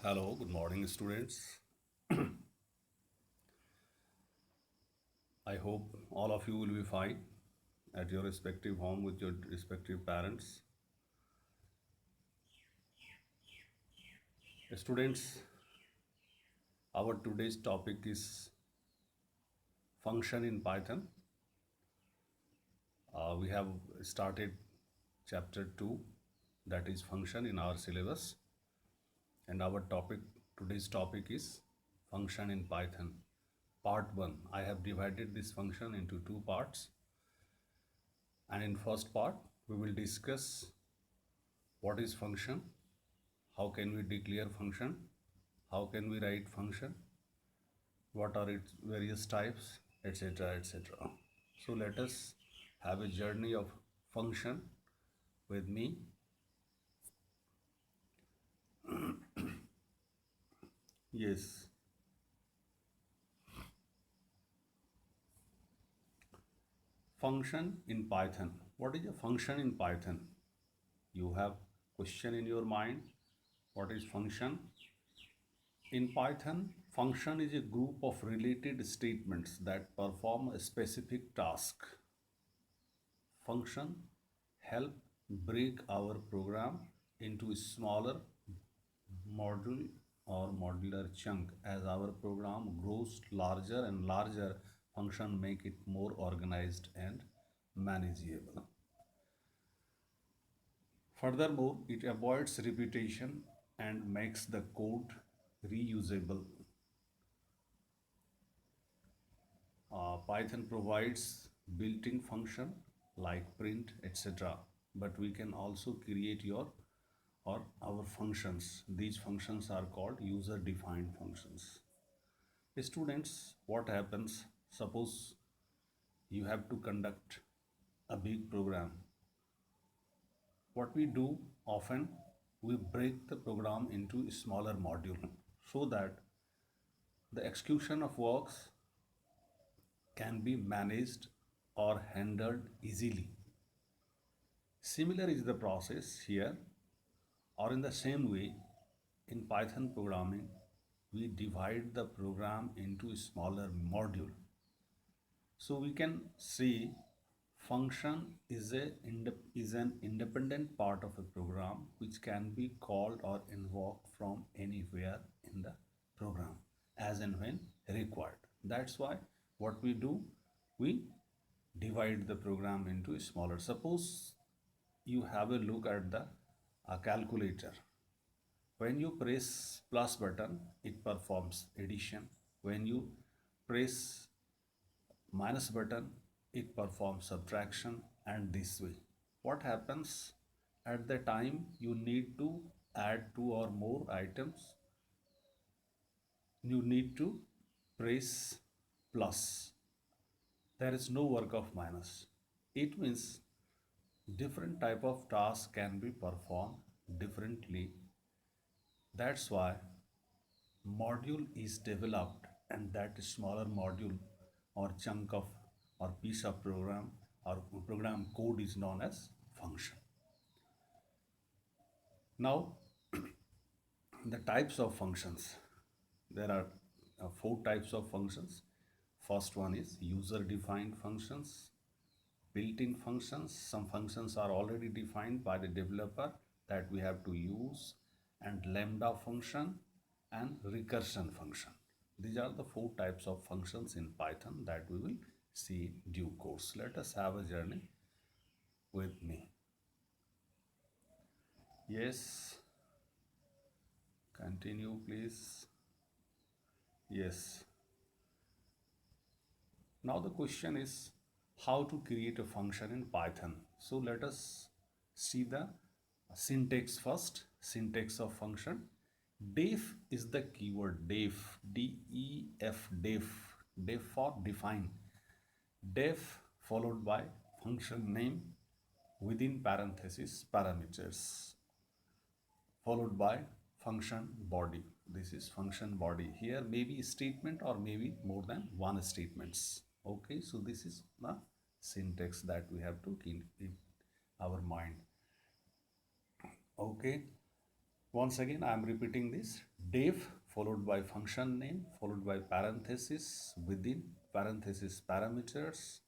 Hello, good morning, students. I hope all of you will be fine at your respective home with your respective parents. Students, our today's topic is function in Python. We have started chapter 2, that is function in our syllabus, and our topic today's topic is function in Python. Part 1. I have divided this function into two parts, and in first part we will discuss what is function, how can we declare function, how can we write function, what are its various types, etc., etc. So let us have a journey of function with me. Yes, function in Python. What is a function in Python? You have question in your mind, what is function? In Python, function is a group of related statements that perform a specific task. Function help break our program into smaller module or modular chunk. As our program grows larger and larger, function make it more organized and manageable. Furthermore, it avoids repetition and makes the code reusable. Python provides built-in function like print, etc. But we can also create your or our functions. These functions are called user-defined functions. Students, what happens? Suppose you have to conduct a big program. What we do often, we break the program into a smaller module so that the execution of works can be managed or handled easily. Similar is the process here, or in the same way, in Python programming, we divide the program into a smaller module. So we can see function is an independent part of a program which can be called or invoked from anywhere in the program as and when required. That's why what we do, we divide the program into smaller. Suppose you have a look at the calculator. When you press plus button, it performs addition. When you press minus button, it performs subtraction, and this way. What happens at the time you need to add two or more items? You need to press plus. There is no work of minus. It means different type of tasks can be performed differently. That's why module is developed, and that smaller module or chunk of or piece of program or program code is known as function. Now, the types of functions. There are four types of functions. First one is user defined functions, built-in functions. Some functions are already defined by the developer that we have to use, and lambda function and recursion function. These are the four types of functions in Python that we will see in due course. Let us have a journey with me. Yes, continue please. Yes. Now the question is how to create a function in Python. So let us see the syntax first. Syntax of function. Def is the keyword. Def, D-E-F, def. Def for define. Def followed by function name within parenthesis parameters, followed by function body. This is function body. Here maybe statement or maybe more than one statements. Okay, so this is the syntax that we have to keep in our mind. Okay, once again I am repeating this. Def followed by function name followed by parenthesis within parenthesis parameters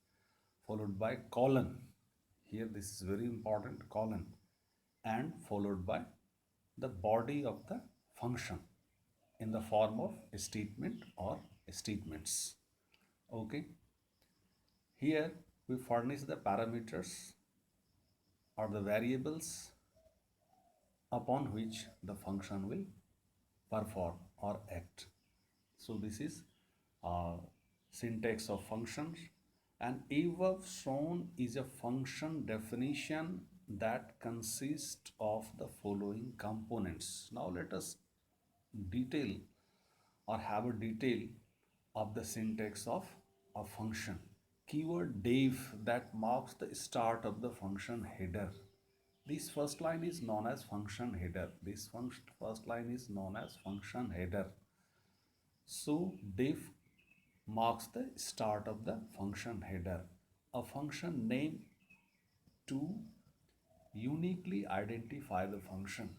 followed by colon. Here this is very important, colon, and followed by the body of the function in the form of a statement or statements. Okay, here we furnish the parameters or the variables upon which the function will perform or act. So this is syntax of functions, and above shown is a function definition that consists of the following components. Now let us detail or have a detail of the syntax of a function. Keyword def that marks the start of the function header. This first line is known as function header. This first line is known as function header. So def marks the start of the function header. A function name to uniquely identify the function,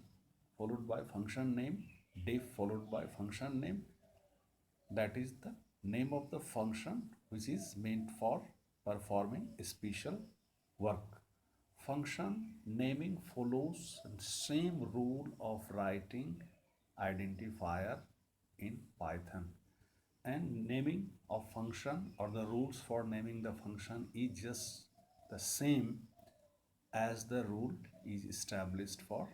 followed by function name, def followed by function name, that is the name of the function which is meant for performing special work. Function naming follows the same rule of writing identifier in Python, and naming of function or the rules for naming the function is just the same as the rule is established for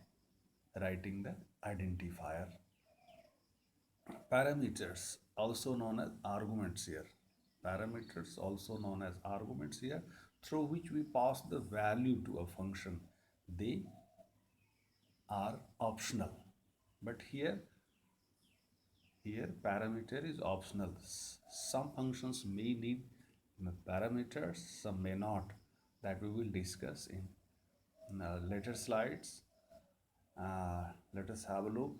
writing the identifier. Parameters, also known as arguments here. Parameters, also known as arguments here, through which we pass the value to a function. They are optional, but here parameter is optional. Some functions may need parameters, some may not. That we will discuss in later slides. Let us have a look.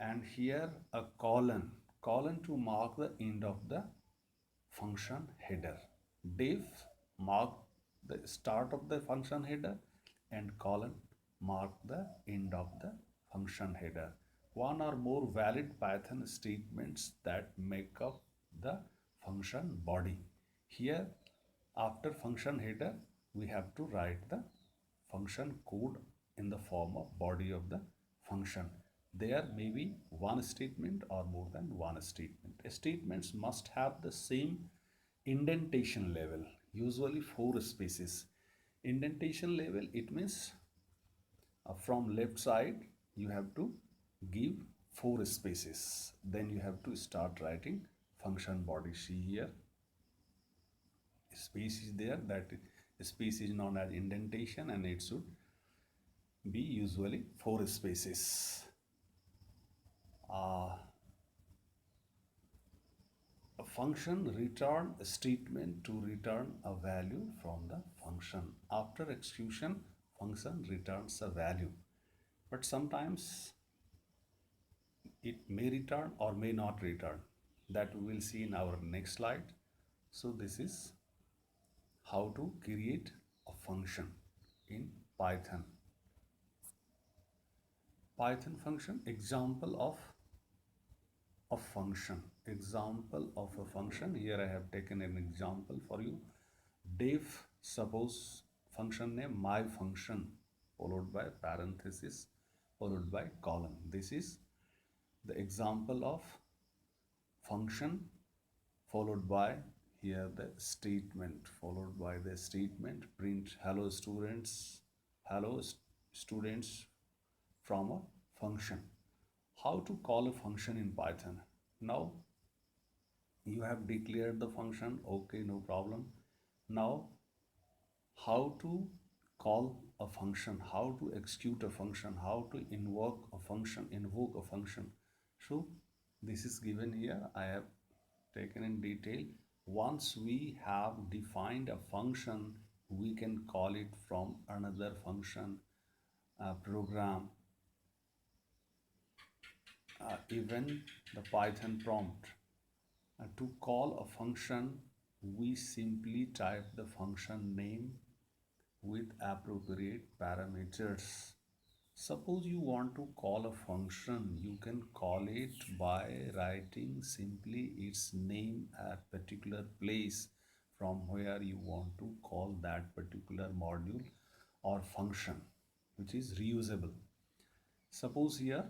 And here a colon to mark the end of the function header. Def mark the start of the function header, and colon mark the end of the function header. One or more valid Python statements that make up the function body. Here, after function header, we have to write the function code in the form of body of the function. There may be one statement or more than one statement. Statements must have the same indentation level, usually 4 spaces. Indentation level, it means from left side you have to give 4 spaces. Then you have to start writing function body. See here, space is there. That space is known as indentation, and it should be usually 4 spaces. A function return a statement to return a value from the function. After execution, function returns a value, but sometimes it may return or may not return. That we will see in our next slide. So this is how to create a function in Python. Python function, example of a function. Example of a function. Here I have taken an example for you. Def, suppose function name my function followed by parenthesis followed by colon. This is the example of function followed by here the statement, followed by the statement print hello students, hello students from a function. How to call a function in Python? Now you have declared the function, okay, no problem. Now how to call a function, how to execute a function, how to invoke a function. So this is given here. I have taken in detail. Once we have defined a function, we can call it from another function program. Even the Python prompt. To call a function, we simply type the function name with appropriate parameters. Suppose you want to call a function, you can call it by writing simply its name at particular place from where you want to call that particular module or function, which is reusable. Suppose here,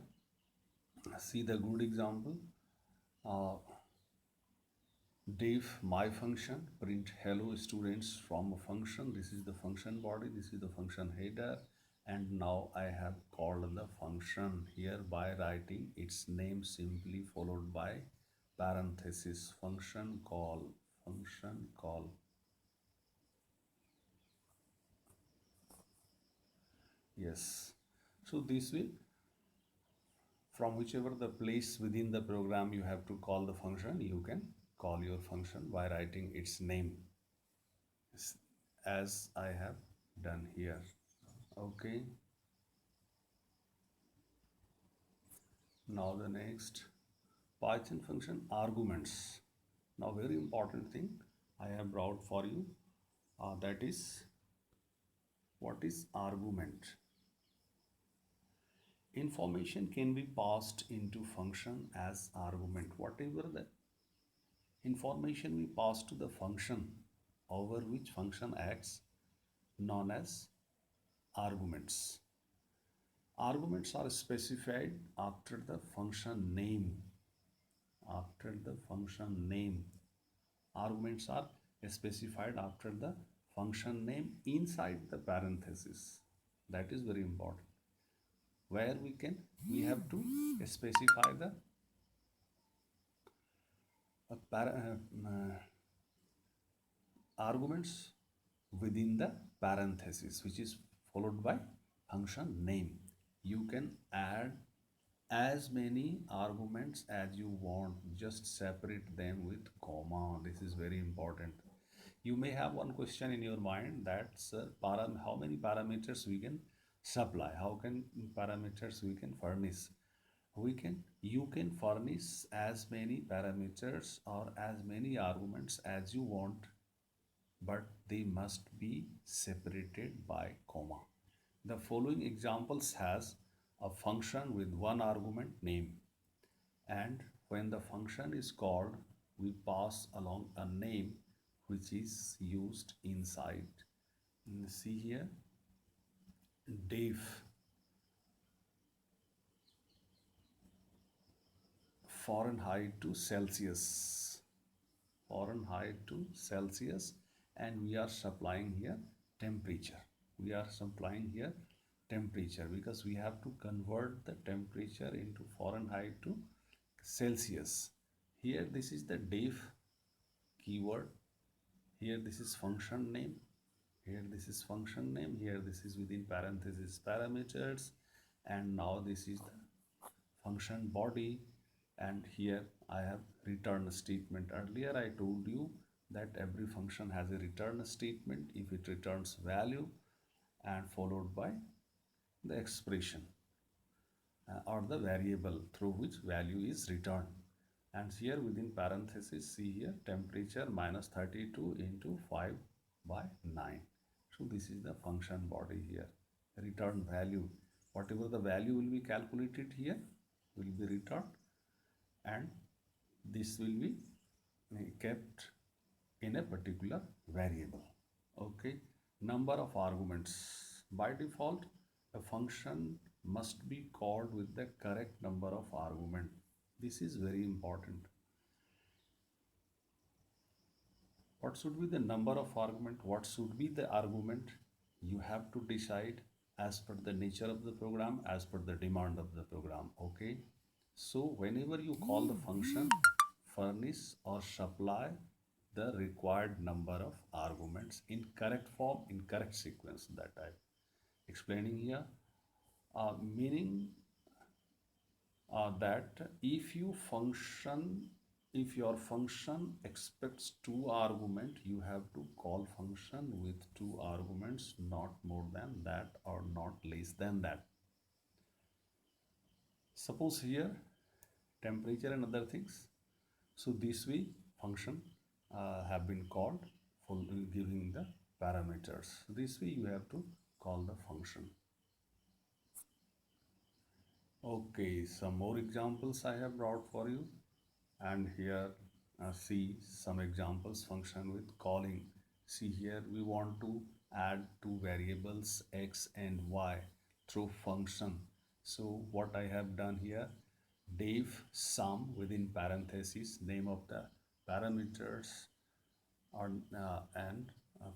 see the good example. uh, Def my function print hello students from a function. This is the function body, this is the function header, and now I have called the function here by writing its name simply followed by parenthesis function call. Yes, so this will, from whichever the place within the program you have to call the function, you can call your function by writing its name as I have done here. Okay, now the next Python function arguments. Now, very important thing I have brought for you, that is, what is argument? Information can be passed into function as argument. Whatever the information we pass to the function over which function acts, known as arguments. Arguments are specified after the function name. After the function name, arguments are specified after the function name inside the parenthesis. That is very important. Where we have to specify the uh, para, uh, arguments within the parenthesis, which is followed by function name. You can add as many arguments as you want, just separate them with comma. This is very important. You may have one question in your mind, that how many parameters we can supply, how can parameters we can furnish. You can furnish as many parameters or as many arguments as you want, but they must be separated by comma. The following examples has a function with one argument name, and when the function is called, we pass along a name which is used inside. See here, def Fahrenheit to Celsius. Fahrenheit to Celsius, and we are supplying here temperature. We are supplying here temperature because we have to convert the temperature into Fahrenheit to Celsius. Here this is the def keyword. Here this is function name. Here this is function name. Here this is within parenthesis parameters, and now this is the function body, and here I have return statement. Earlier I told you that every function has a return statement if it returns value and followed by the expression or the variable through which value is returned. And here within parenthesis, see here temperature minus 32 into 5 by 9. So this is the function body here. Return value, whatever the value will be calculated here will be returned, and this will be kept in a particular variable. Okay, number of arguments. By default, a function must be called with the correct number of argument. This is very important. What should be the number of argument? What should be the argument? You have to decide as per the nature of the program, as per the demand of the program. Okay, so whenever you call the function, furnish or supply the required number of arguments in correct form, in correct sequence, that I'm explaining here. Meaning that if your function expects two argument, you have to call function with two arguments, not more than that or not less than that. Suppose here temperature and other things. So this way function have been called for giving the parameters. This way you have to call the function. Okay, some more examples I have brought for you. And here, see some examples function with calling. See here, we want to add two variables x and y through function. So what I have done here, def sum within parentheses, name of the parameters, or and uh,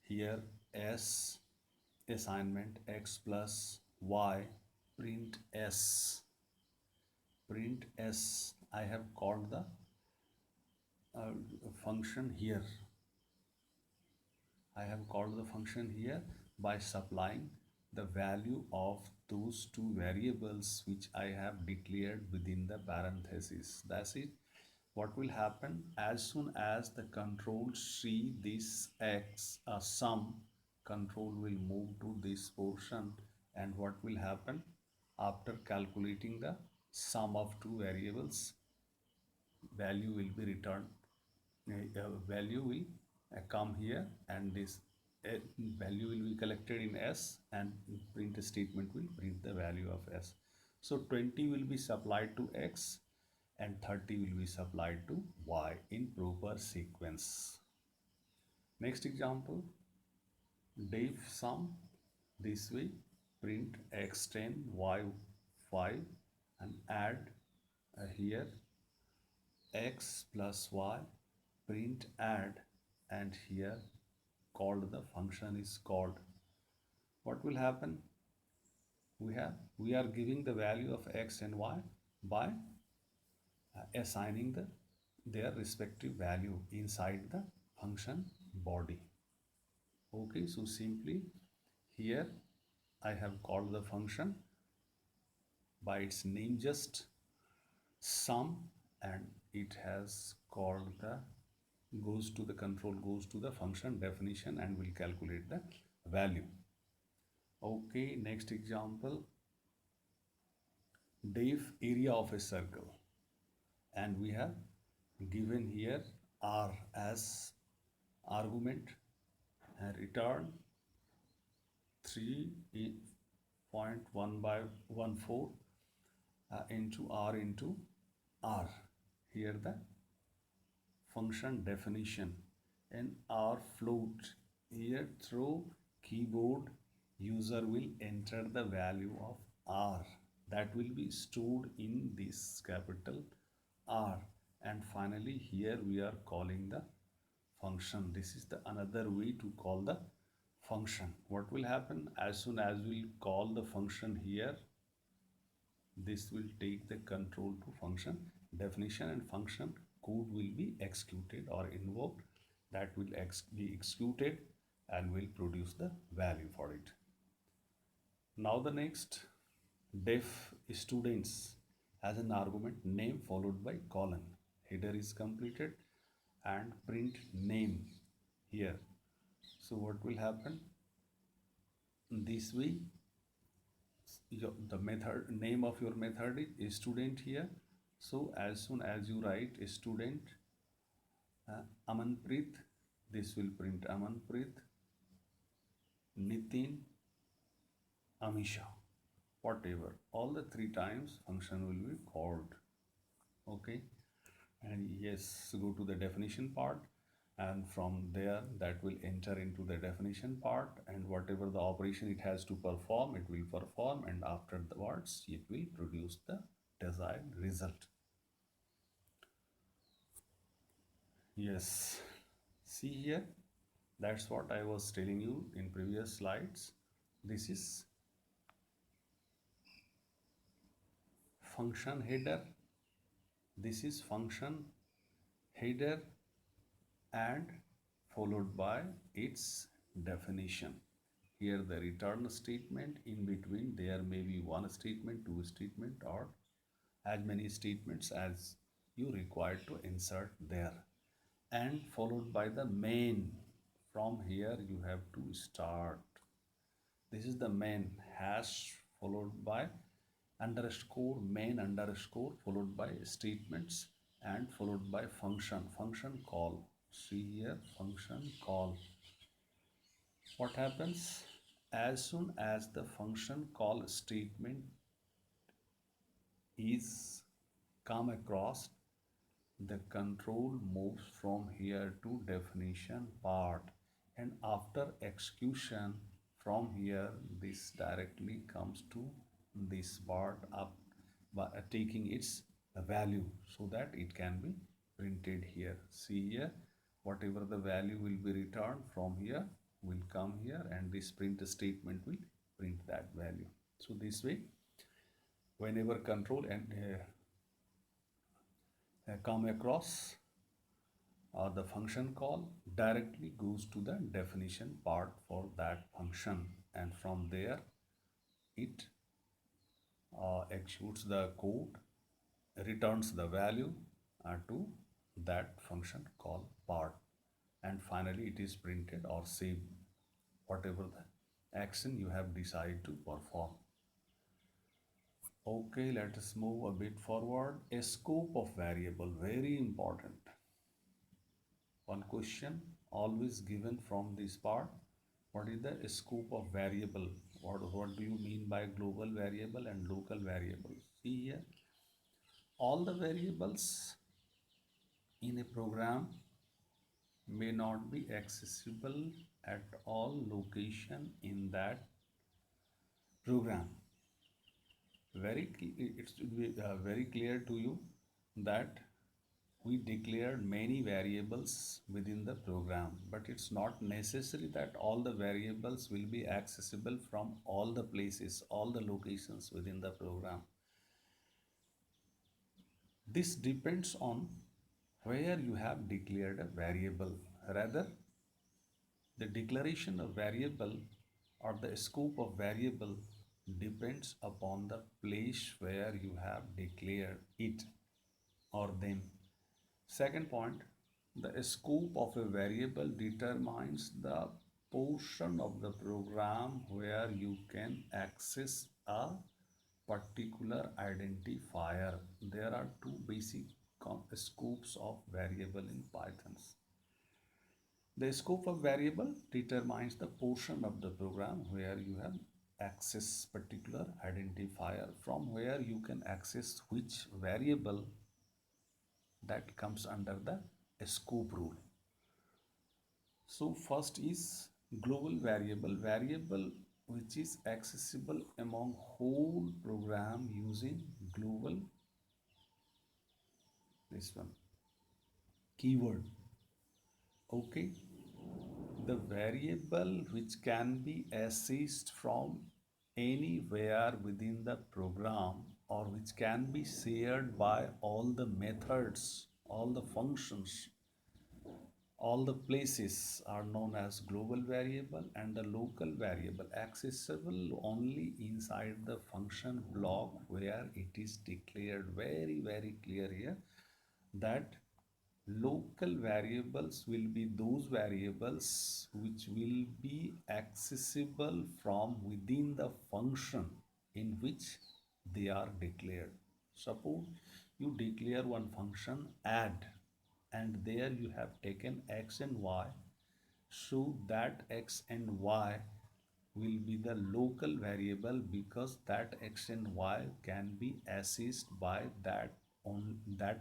here s assignment x plus y, print s, print s. I have called the function here. I have called the function here by supplying the value of those two variables which I have declared within the parenthesis. That's it. What will happen as soon as the control see this x sum, control will move to this portion, and what will happen after calculating the sum of two variables, value will be returned. Value will come here, and this uh, value will be collected in s, and print statement will print the value of s. So 20 will be supplied to x and 30 will be supplied to y in proper sequence. Next example, def sum, this way, print x10 y5 and add here x plus y, print add, and here called the function is called. What will happen, we are giving the value of x and y by assigning their respective value inside the function body. Okay, so simply here I have called the function by its name, just sum, and it has called the goes to the control, goes to the function definition, and will calculate the value. Okay, next example, def area of a circle, and we have given here r as argument and return 3.1 by 14 into r into r. Here the function definition, and r float. Here through keyboard user will enter the value of r that will be stored in this capital R, and finally here we are calling the function. This is the another way to call the function. What will happen as soon as we call the function here, this will take the control to function definition, and function code will be executed or invoked, that will be executed and will produce the value for it. Now the next, def students as an argument, name followed by colon, header is completed, and print name here. So what will happen, this way the method name of your method is student here. So as soon as you write student Amanpreet, this will print Amanpreet, Nitin, Amisha, whatever, all the three times function will be called. Okay, and yes, go to the definition part, and from there that will enter into the definition part, and whatever the operation it has to perform, it will perform, and afterwards it will produce the desired result. Yes, see here, that's what I was telling you in previous slides. This is function header, this is function header, and followed by its definition. Here the return statement, in between there may be one statement, two statement, or as many statements as you require to insert there, and followed by the main. From here you have to start. This is the main, hash followed by underscore, main underscore, followed by statements, and followed by function call. See here, function call. What happens as soon as the function call statement is come across, the control moves from here to definition part, and after execution from here this directly comes to this part up by taking its value so that it can be printed here. See here, whatever the value will be returned from here will come here, and this print statement will print that value. So this way, whenever control and come across, the function call directly goes to the definition part for that function, and from there it executes the code, returns the value to that function call part, and finally it is printed or saved, whatever the action you have decided to perform. Okay, let us move a bit forward. A scope of variable, very important. One question always given from this part. What is the scope of variable? What do you mean by global variable and local variable? See here, all the variables in a program may not be accessible at all location in that program. It should be very clear to you that we declared many variables within the program, but it's not necessary that all the variables will be accessible from all the places, all the locations within the program. This depends on where you have declared a variable. Rather, the declaration of variable or the scope of variable depends upon the place where you have declared it or them. Second point, the scope of a variable determines the portion of the program where you can access a particular identifier. There are two basic scopes of variable in Python. The scope of variable determines the portion of the program where you have access particular identifier, from where you can access which variable, that comes under the scope rule. So first is global variable, variable which is accessible among whole program using global, this one, keyword. Okay, the variable which can be accessed from anywhere within the program, or which can be shared by all the methods, all the functions, all the places, are known as global variable, and the local variable accessible only inside the function block where it is declared. Very, very clear here that local variables will be those variables which will be accessible from within the function in which they are declared. Suppose you declare one function add, and there you have taken x and y, so that x and y will be the local variable, because that x and y can be accessed by that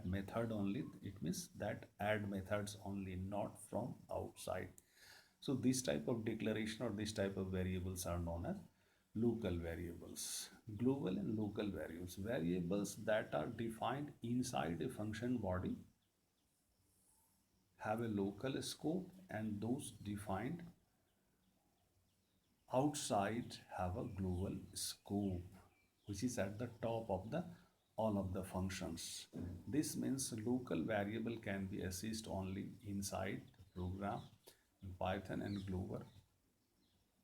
method only. It means that add methods only, not from outside. So this type of declaration or this type of variables are known as local variables. Global and local variables, variables that are defined inside a function body have a local scope, and those defined outside have a global scope, which is at the top of the all of the functions. This means local variable can be accessed only inside the program in Python, and global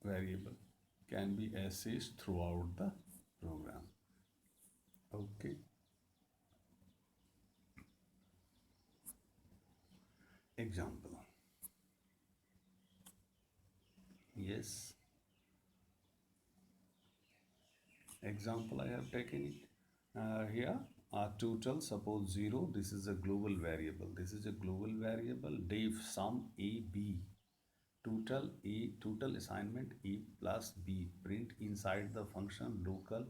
variable can be accessed throughout the program. Okay. Example. Yes. Example I have taken it here. Total, suppose 0. This is a global variable. This is a global variable. Def sum a b. Total assignment a plus b. Print inside the function local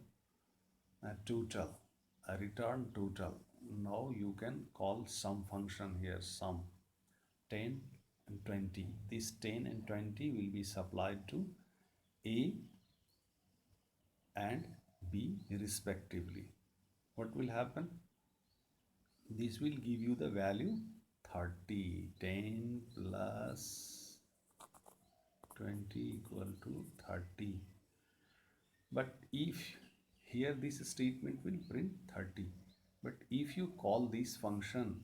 total. return total. Now you can call sum function here, sum 10 and 20. This 10 and 20 will be supplied to A and B respectively. What will happen? This will give you the value 30. 10 plus 20 equal to 30. But if here this statement will print 30. But if you call this function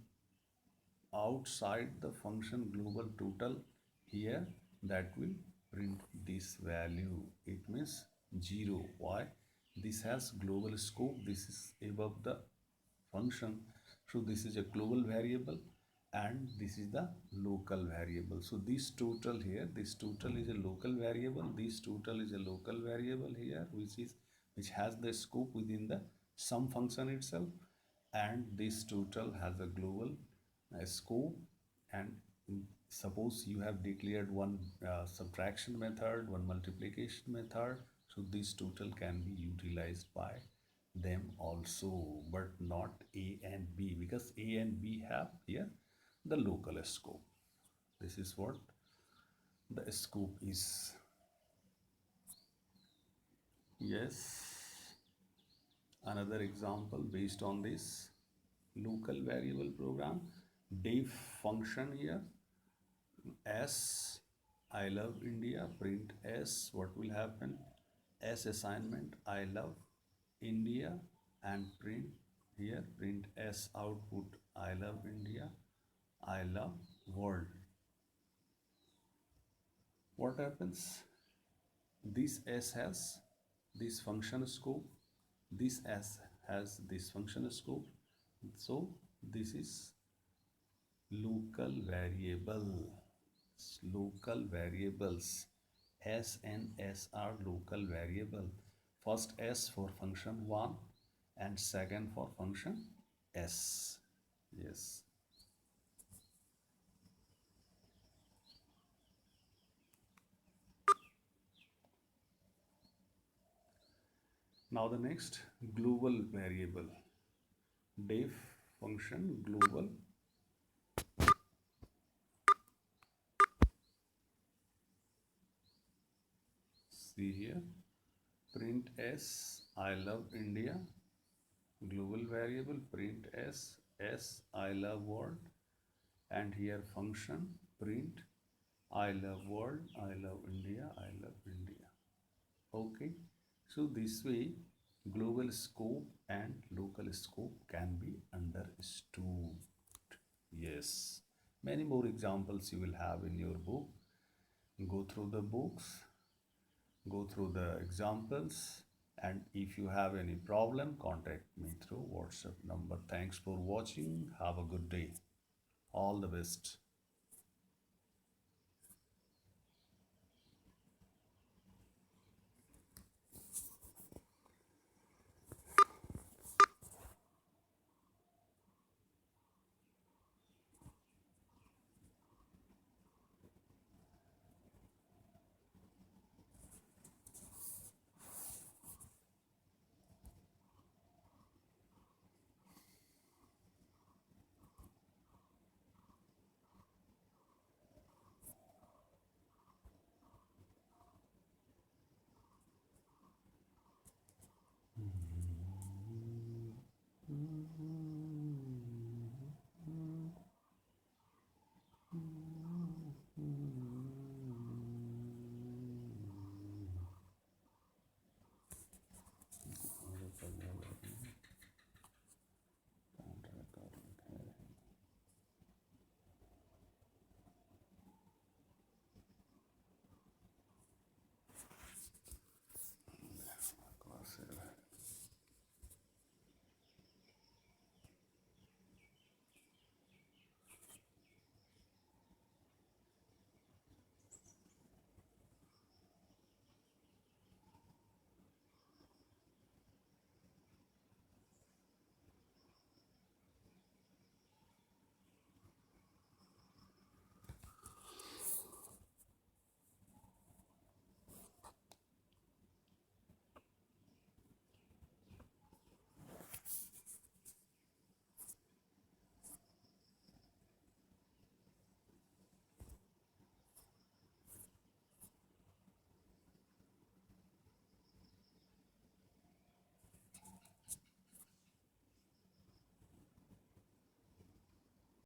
outside the function global total here, that will print this value. It means 0. Why? This has global scope. This is above the function, so this is a global variable and this is the local variable. So this total here, this total is a local variable, this total is a local variable here, which has the scope within the sum function itself, and this total has a global scope. And suppose you have declared one subtraction method, one multiplication method, so this total can be utilized by them also, but not A and B, because A and B have here the local scope. This is what the scope is. Yes, another example based on this local variable program, def function here, S I love India, print S. What will happen? S assignment I love India, and print here, print S output I love India, I love world. What happens? This S has this function scope, this S has this function scope, so this is local variable. Local variables, S and S are local variable. First S for function 1 and second for function S. Yes. Now the next, global variable. Def function global. See here, print S I love India, global variable, print S I love world, and here function print I love world, I love India, I love India. Okay, so this way global scope and local scope can be understood. Yes, many more examples you will have in your book. Go through the books, go through the examples, and if you have any problem, contact me through WhatsApp number. Thanks for watching. Have a good day. All the best.